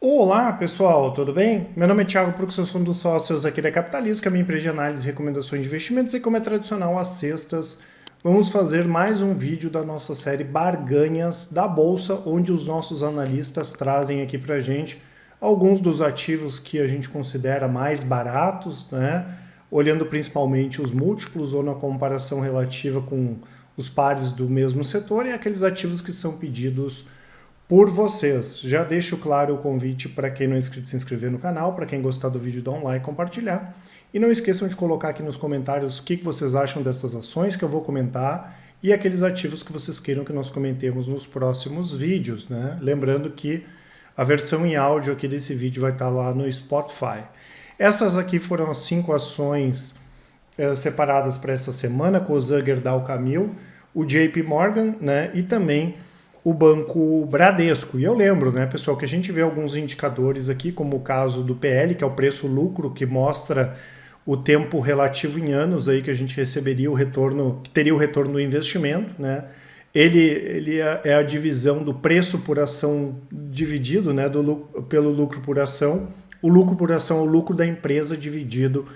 Olá pessoal, tudo bem? Meu nome é Thiago Prux, eu sou um dos sócios aqui da Capitalismo, que é a minha empresa de análise e recomendações de investimentos, e como é tradicional às sextas, vamos fazer mais um vídeo da nossa série Barganhas da Bolsa, onde os nossos analistas trazem aqui pra gente alguns dos ativos que a gente considera mais baratos, né? Olhando principalmente os múltiplos ou na comparação relativa com os pares do mesmo setor e aqueles ativos que são pedidos por vocês. Já deixo claro o convite para quem não é inscrito se inscrever no canal, para quem gostar do vídeo dar um like e compartilhar. E não esqueçam de colocar aqui nos comentários o que vocês acham dessas ações que eu vou comentar e aqueles ativos que vocês queiram que nós comentemos nos próximos vídeos, né? Lembrando que a versão em áudio aqui desse vídeo vai estar lá no Spotify. Essas aqui foram as 5 ações separadas para essa semana, Cosan, Gerdau, Camil, o JP Morgan, né? E também o Banco Bradesco. E eu lembro, né, pessoal, que a gente vê alguns indicadores aqui, como o caso do PL, que é o preço-lucro, que mostra o tempo relativo em anos aí que a gente receberia o retorno, que teria o retorno do investimento, né? Ele é a divisão do preço por ação dividido, né, pelo lucro por ação. O lucro por ação é o lucro da empresa dividido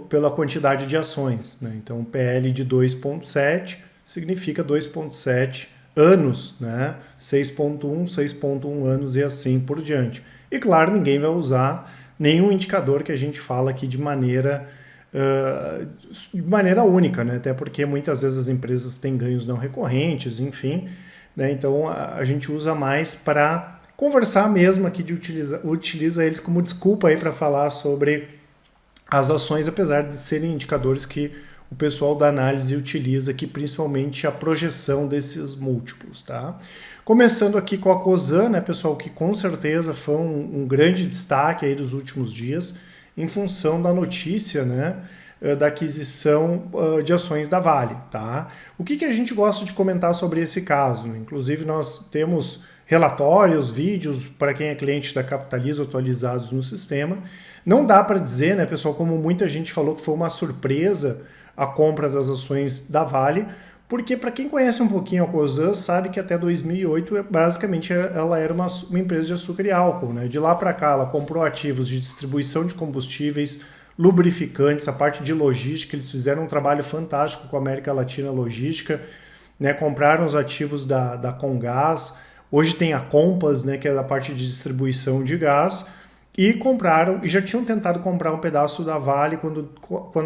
pela quantidade de ações, né? Então, o PL de 2,7 significa 2,7 anos, né? 6,1 anos e assim por diante. E claro, ninguém vai usar nenhum indicador que a gente fala aqui de maneira única, né? Até porque muitas vezes as empresas têm ganhos não recorrentes, enfim, né? Então a gente usa mais para conversar mesmo aqui, utiliza eles como desculpa aí para falar sobre as ações, apesar de serem indicadores que o pessoal da análise utiliza aqui, principalmente a projeção desses múltiplos, tá? Começando aqui com a Cosan, né, pessoal, que com certeza foi um grande destaque aí dos últimos dias, em função da notícia, né, da aquisição de ações da Vale, tá? O que a gente gosta de comentar sobre esse caso? Inclusive, nós temos relatórios, vídeos, para quem é cliente da Capitalismo, atualizados no sistema. Não dá para dizer, né, pessoal, como muita gente falou que foi uma surpresa a compra das ações da Vale, porque para quem conhece um pouquinho a Cosan, sabe que até 2008, basicamente, ela era uma empresa de açúcar e álcool, né? De lá para cá, ela comprou ativos de distribuição de combustíveis, lubrificantes, a parte de logística, eles fizeram um trabalho fantástico com a América Latina Logística, né? Compraram os ativos da Comgás, hoje tem a Compass, né, que é da parte de distribuição de gás, e compraram, e já tinham tentado comprar um pedaço da Vale quando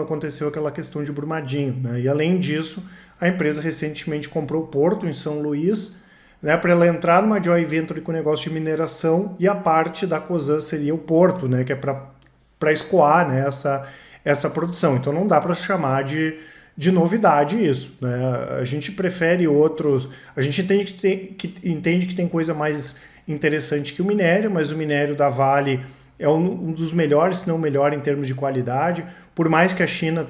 aconteceu aquela questão de Brumadinho, né? E além disso, a empresa recentemente comprou o Porto em São Luís, né, para ela entrar numa joint venture com negócio de mineração, e a parte da Cosan seria o Porto, né, que é para escoar, né, essa produção. Então não dá para chamar de novidade isso, né? A gente prefere outros, a gente entende que tem coisa mais interessante que o minério, mas o minério da Vale é um dos melhores, se não o melhor em termos de qualidade. Por mais que a China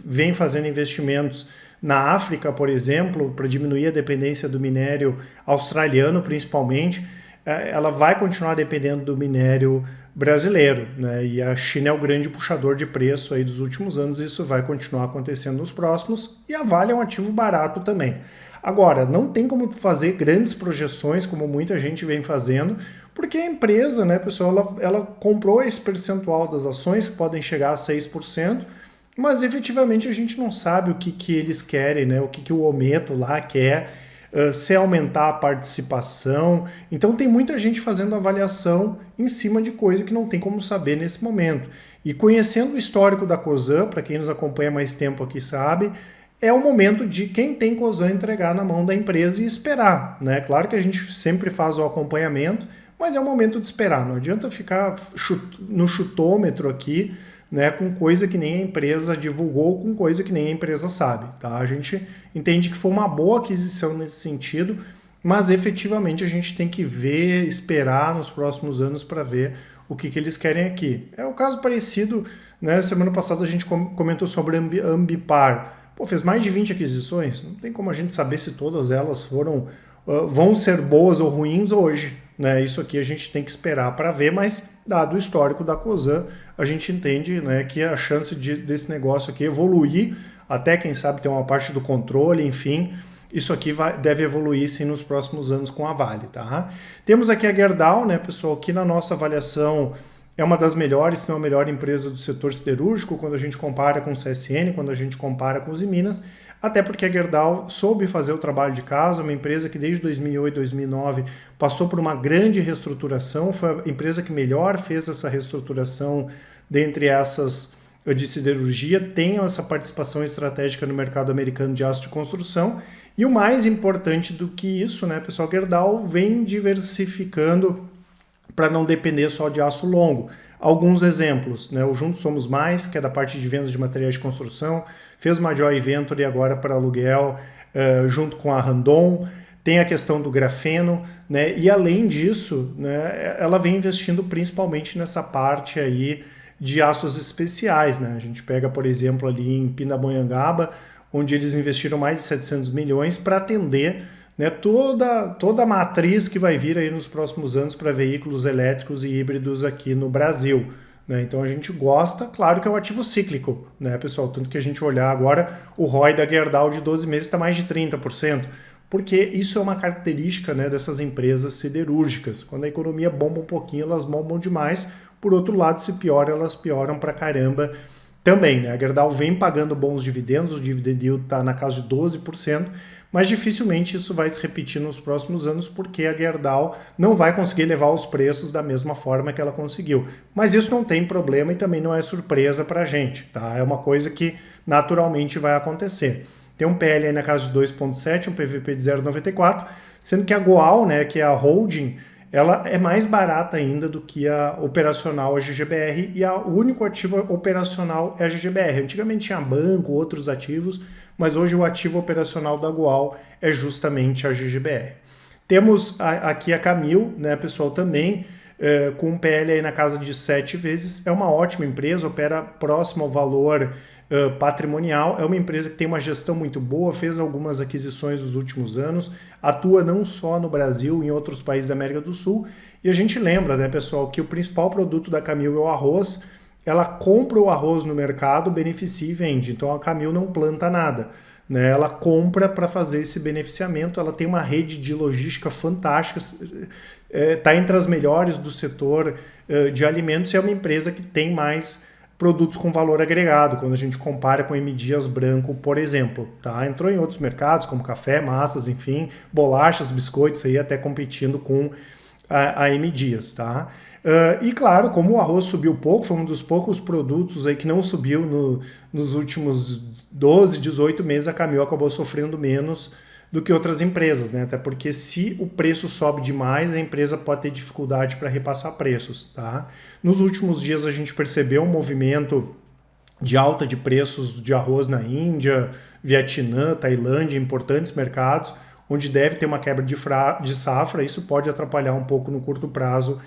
vem fazendo investimentos na África, por exemplo, para diminuir a dependência do minério australiano, principalmente, ela vai continuar dependendo do minério brasileiro, né? E a China é o grande puxador de preço aí dos últimos anos, e isso vai continuar acontecendo nos próximos, e a Vale é um ativo barato também. Agora, não tem como fazer grandes projeções, como muita gente vem fazendo, porque a empresa, né, pessoal, ela comprou esse percentual das ações, que podem chegar a 6%, mas efetivamente a gente não sabe o que eles querem, né, o que o Ometo lá quer, se aumentar a participação. Então tem muita gente fazendo avaliação em cima de coisa que não tem como saber nesse momento. E conhecendo o histórico da Cosan, para quem nos acompanha mais tempo aqui sabe, é o momento de quem tem Cosan entregar na mão da empresa e esperar, né? Claro que a gente sempre faz o acompanhamento, mas é o momento de esperar. Não adianta ficar no chutômetro aqui, né, com coisa que nem a empresa divulgou, com coisa que nem a empresa sabe, tá? A gente entende que foi uma boa aquisição nesse sentido, mas efetivamente a gente tem que ver, esperar nos próximos anos para ver o que eles querem aqui. É o caso parecido, né? Semana passada a gente comentou sobre a Ambipar. Pô, fez mais de 20 aquisições, não tem como a gente saber se todas elas vão ser boas ou ruins hoje, né? Isso aqui a gente tem que esperar para ver, mas dado o histórico da Cosan, a gente entende, né, que a chance desse negócio aqui evoluir, até quem sabe ter uma parte do controle, enfim, isso aqui deve evoluir sim nos próximos anos com a Vale, tá? Temos aqui a Gerdau, né, pessoal, que na nossa avaliação é uma das melhores, se não a melhor empresa do setor siderúrgico quando a gente compara com o CSN, quando a gente compara com os Minas, até porque a Gerdau soube fazer o trabalho de casa, uma empresa que desde 2008, 2009 passou por uma grande reestruturação, foi a empresa que melhor fez essa reestruturação dentre essas de siderurgia, tem essa participação estratégica no mercado americano de aço de construção, e o mais importante do que isso, né, pessoal, a Gerdau vem diversificando para não depender só de aço longo. Alguns exemplos, né? O Juntos Somos Mais, que é da parte de vendas de materiais de construção, fez uma joint venture agora para aluguel junto com a Randon. Tem a questão do grafeno, né? E além disso, né, ela vem investindo principalmente nessa parte aí de aços especiais, né? A gente pega, por exemplo, ali em Pindamonhangaba, onde eles investiram mais de 700 milhões para atender, né, toda a matriz que vai vir aí nos próximos anos para veículos elétricos e híbridos aqui no Brasil. Né? Então a gente gosta, claro que é um ativo cíclico, né, pessoal? Tanto que a gente olhar agora, o ROI da Gerdau de 12 meses está mais de 30%, porque isso é uma característica, né, dessas empresas siderúrgicas. Quando a economia bomba um pouquinho, elas bombam demais. Por outro lado, se piora, elas pioram pra caramba também. Né? A Gerdau vem pagando bons dividendos, o dividend yield está na casa de 12%, mas dificilmente isso vai se repetir nos próximos anos, porque a Gerdau não vai conseguir levar os preços da mesma forma que ela conseguiu. Mas isso não tem problema e também não é surpresa para a gente, tá? É uma coisa que naturalmente vai acontecer. Tem um PL aí na casa de 2,7, um PVP de 0,94, sendo que a Goal, né, que é a holding, ela é mais barata ainda do que a operacional, a GGBR, e o único ativo operacional é a GGBR. Antigamente tinha banco, outros ativos, mas hoje o ativo operacional da Goal é justamente a GGBR. Temos aqui a Camil, né, pessoal, também com um PL aí na casa de 7 vezes. É uma ótima empresa, opera próximo ao valor patrimonial. É uma empresa que tem uma gestão muito boa, fez algumas aquisições nos últimos anos, atua não só no Brasil, em outros países da América do Sul. E a gente lembra, né, pessoal, que o principal produto da Camil é o arroz. Ela compra o arroz no mercado, beneficia e vende. Então a Camil não planta nada, né? Ela compra para fazer esse beneficiamento. Ela tem uma rede de logística fantástica, está entre as melhores do setor de alimentos, e é uma empresa que tem mais produtos com valor agregado, quando a gente compara com a M. Dias Branco, por exemplo. Tá? Entrou em outros mercados, como café, massas, enfim, bolachas, biscoitos, aí até competindo com a M. Dias. Tá? E claro, como o arroz subiu pouco, foi um dos poucos produtos aí que não subiu nos últimos 12, 18 meses, a Camil acabou sofrendo menos do que outras empresas, né? Até porque se o preço sobe demais, a empresa pode ter dificuldade para repassar preços. Tá? Nos últimos dias a gente percebeu um movimento de alta de preços de arroz na Índia, Vietnã, Tailândia, importantes mercados, onde deve ter uma quebra de safra. Isso pode atrapalhar um pouco no curto prazo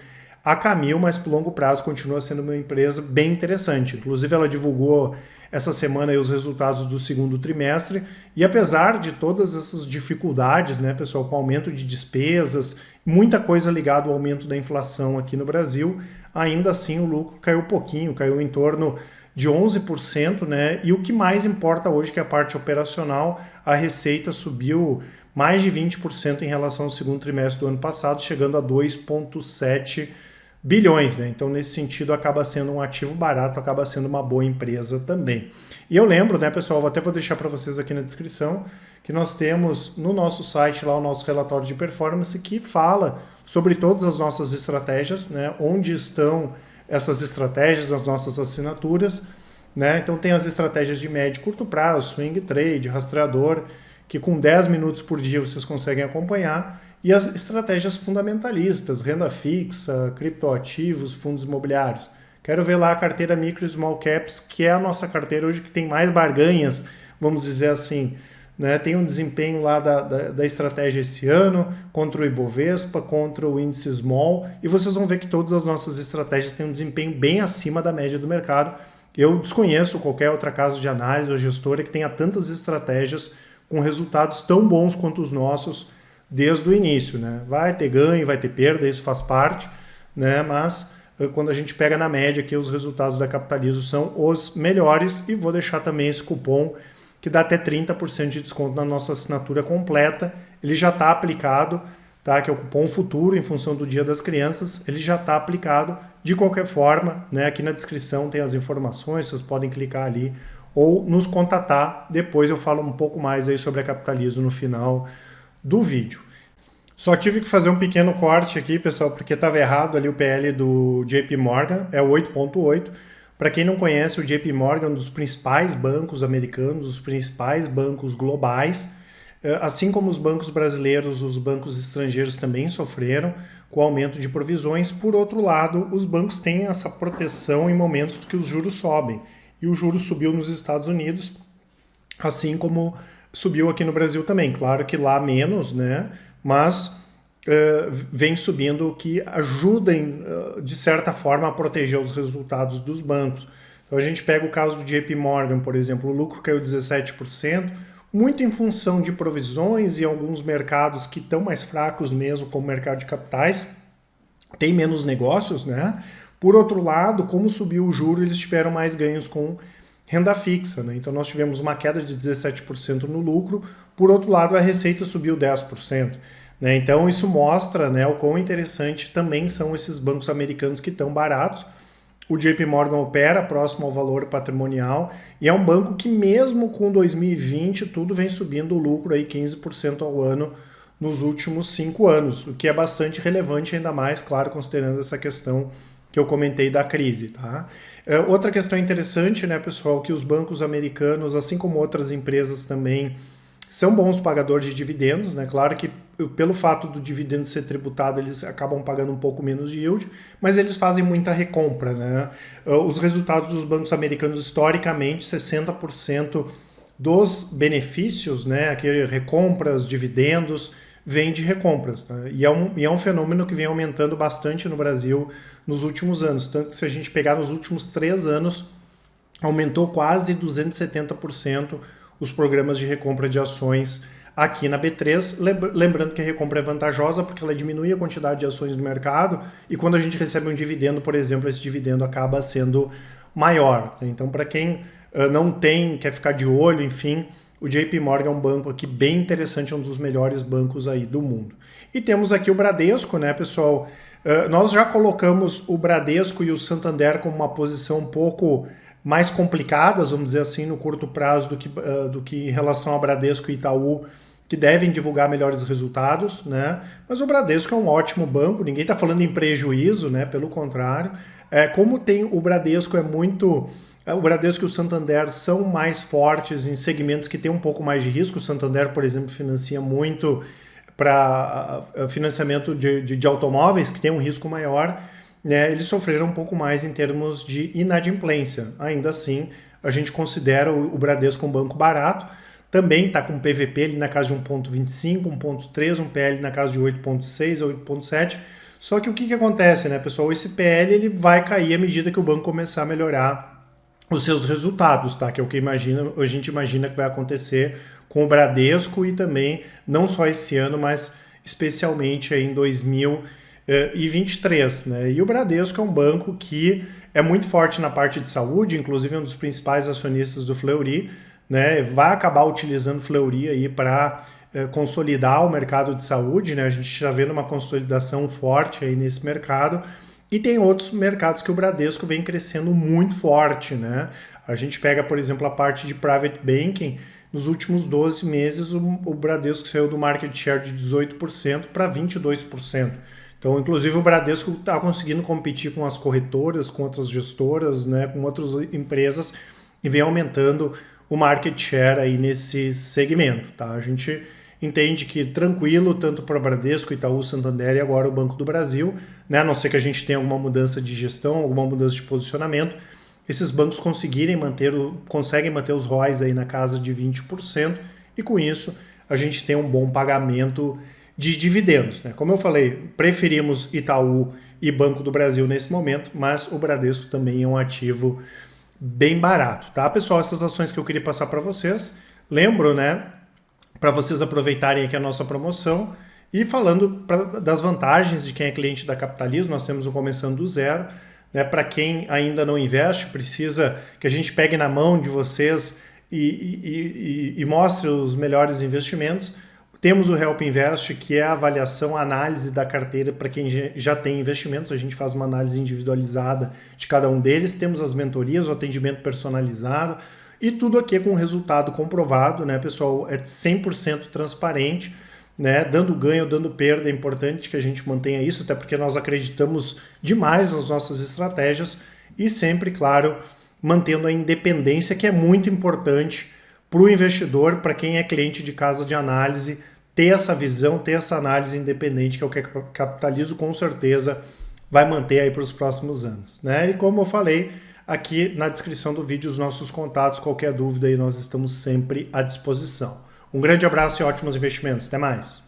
a Camil, mas por longo prazo continua sendo uma empresa bem interessante. Inclusive ela divulgou essa semana aí os resultados do segundo trimestre, e apesar de todas essas dificuldades, né, pessoal, com aumento de despesas, muita coisa ligada ao aumento da inflação aqui no Brasil, ainda assim o lucro caiu pouquinho, caiu em torno de 11%, né? E o que mais importa hoje, que é a parte operacional, a receita subiu mais de 20% em relação ao segundo trimestre do ano passado, chegando a 2,7 bilhões, né? Então, nesse sentido, acaba sendo um ativo barato, acaba sendo uma boa empresa também. E eu lembro, né, pessoal, até vou deixar para vocês aqui na descrição, que nós temos no nosso site lá o nosso relatório de performance que fala sobre todas as nossas estratégias, né? Onde estão essas estratégias, as nossas assinaturas, né? Então tem as estratégias de médio e curto prazo, swing trade, rastreador, que com 10 minutos por dia vocês conseguem acompanhar, e as estratégias fundamentalistas, renda fixa, criptoativos, fundos imobiliários. Quero ver lá a carteira Micro e Small Caps, que é a nossa carteira hoje que tem mais barganhas, vamos dizer assim. Né? Tem um desempenho lá da estratégia esse ano, contra o Ibovespa, contra o índice Small, e vocês vão ver que todas as nossas estratégias têm um desempenho bem acima da média do mercado. Eu desconheço qualquer outra casa de análise ou gestora que tenha tantas estratégias com resultados tão bons quanto os nossos desde o início. Né? Vai ter ganho, vai ter perda, isso faz parte, né? Mas quando a gente pega na média aqui, os resultados da Capitalizo são os melhores, e vou deixar também esse cupom que dá até 30% de desconto na nossa assinatura completa. Ele já está aplicado, tá? Que é o cupom FUTURO em função do Dia das Crianças, ele já está aplicado. De qualquer forma, né, aqui na descrição tem as informações, vocês podem clicar ali ou nos contatar. Depois eu falo um pouco mais aí sobre a Capitalizo no final do vídeo. Só tive que fazer um pequeno corte aqui, pessoal, porque estava errado ali o PL do JP Morgan, é o 8,8. Para quem não conhece, o JP Morgan é um dos principais bancos americanos, os principais bancos globais. Assim como os bancos brasileiros, os bancos estrangeiros também sofreram com o aumento de provisões. Por outro lado, os bancos têm essa proteção em momentos que os juros sobem. E o juro subiu nos Estados Unidos, assim como subiu aqui no Brasil também. Claro que lá menos, né? Mas vem subindo, o que ajuda, de certa forma, a proteger os resultados dos bancos. Então a gente pega o caso do JP Morgan, por exemplo, o lucro caiu 17%, muito em função de provisões e alguns mercados que estão mais fracos mesmo, como o mercado de capitais, tem menos negócios, né? Por outro lado, como subiu o juro, eles tiveram mais ganhos com renda fixa, né? Então nós tivemos uma queda de 17% no lucro, por outro lado a receita subiu 10%. Né? Então isso mostra, né, o quão interessante também são esses bancos americanos que estão baratos. O JP Morgan opera próximo ao valor patrimonial e é um banco que mesmo com 2020 tudo vem subindo o lucro aí 15% ao ano nos últimos 5 anos, o que é bastante relevante, ainda mais, claro, considerando essa questão que eu comentei da crise. Tá? Outra questão interessante, né, pessoal, que os bancos americanos, assim como outras empresas também, são bons pagadores de dividendos, né? Claro que pelo fato do dividendo ser tributado, eles acabam pagando um pouco menos de yield, mas eles fazem muita recompra, né? Os resultados dos bancos americanos, historicamente, 60% dos benefícios, né, aqui, recompras, dividendos, vem de recompras. Tá? E é um fenômeno que vem aumentando bastante no Brasil nos últimos anos. Tanto que se a gente pegar nos últimos 3 anos, aumentou quase 270% os programas de recompra de ações aqui na B3, lembrando que a recompra é vantajosa porque ela diminui a quantidade de ações no mercado e quando a gente recebe um dividendo, por exemplo, esse dividendo acaba sendo maior. Então, para quem não tem, quer ficar de olho, enfim, o JP Morgan é um banco aqui bem interessante, é um dos melhores bancos aí do mundo. E temos aqui o Bradesco, né, pessoal? Nós já colocamos o Bradesco e o Santander como uma posição um pouco mais complicadas, vamos dizer assim, no curto prazo do que em relação a Bradesco e Itaú, que devem divulgar melhores resultados, né? Mas o Bradesco é um ótimo banco, ninguém está falando em prejuízo, né? Pelo contrário. Como tem o Bradesco o Bradesco e o Santander são mais fortes em segmentos que têm um pouco mais de risco. O Santander, por exemplo, financia muito para financiamento de automóveis, que tem um risco maior. Né, eles sofreram um pouco mais em termos de inadimplência. Ainda assim, a gente considera o Bradesco um banco barato. Também está com PVP ali na casa de 1,25, 1,3, um PL na casa de 8,6 ou 8,7. Só que o que acontece, né, pessoal? Esse PL ele vai cair à medida que o banco começar a melhorar os seus resultados, tá? Que é o que a gente imagina que vai acontecer com o Bradesco e também, não só esse ano, mas especialmente aí em 2023, né? E o Bradesco é um banco que é muito forte na parte de saúde, inclusive é um dos principais acionistas do Fleury, né? Vai acabar utilizando o Fleury aí para consolidar o mercado de saúde, né? A gente está vendo uma consolidação forte aí nesse mercado e tem outros mercados que o Bradesco vem crescendo muito forte, né? A gente pega, por exemplo, a parte de private banking. Nos últimos 12 meses, o Bradesco saiu do market share de 18% para 22%. Então, inclusive, o Bradesco está conseguindo competir com as corretoras, com outras gestoras, né, com outras empresas e vem aumentando o market share aí nesse segmento. Tá? A gente entende que tranquilo, tanto para o Bradesco, Itaú, Santander e agora o Banco do Brasil, né, a não ser que a gente tenha alguma mudança de gestão, alguma mudança de posicionamento, esses bancos conseguem manter os ROIs aí na casa de 20% e com isso a gente tem um bom pagamento de dividendos. Né? Como eu falei, preferimos Itaú e Banco do Brasil nesse momento, mas o Bradesco também é um ativo bem barato. Tá, pessoal? Essas ações que eu queria passar para vocês. Lembro, né, para vocês aproveitarem aqui a nossa promoção e falando das vantagens de quem é cliente da Capitalizo, nós temos o Começando do Zero. Né, para quem ainda não investe, precisa que a gente pegue na mão de vocês e mostre os melhores investimentos. Temos o Help Invest, que é a avaliação, a análise da carteira para quem já tem investimentos. A gente faz uma análise individualizada de cada um deles. Temos as mentorias, o atendimento personalizado e tudo aqui é com resultado comprovado, né, pessoal? É 100% transparente, né? Dando ganho, dando perda. É importante que a gente mantenha isso, até porque nós acreditamos demais nas nossas estratégias e sempre, claro, mantendo a independência, que é muito importante para o investidor, para quem é cliente de casa de análise, ter essa visão, ter essa análise independente, que é o que a Capitalizo com certeza vai manter aí para os próximos anos, né? E como eu falei, aqui na descrição do vídeo os nossos contatos, qualquer dúvida aí nós estamos sempre à disposição. Um grande abraço e ótimos investimentos. Até mais!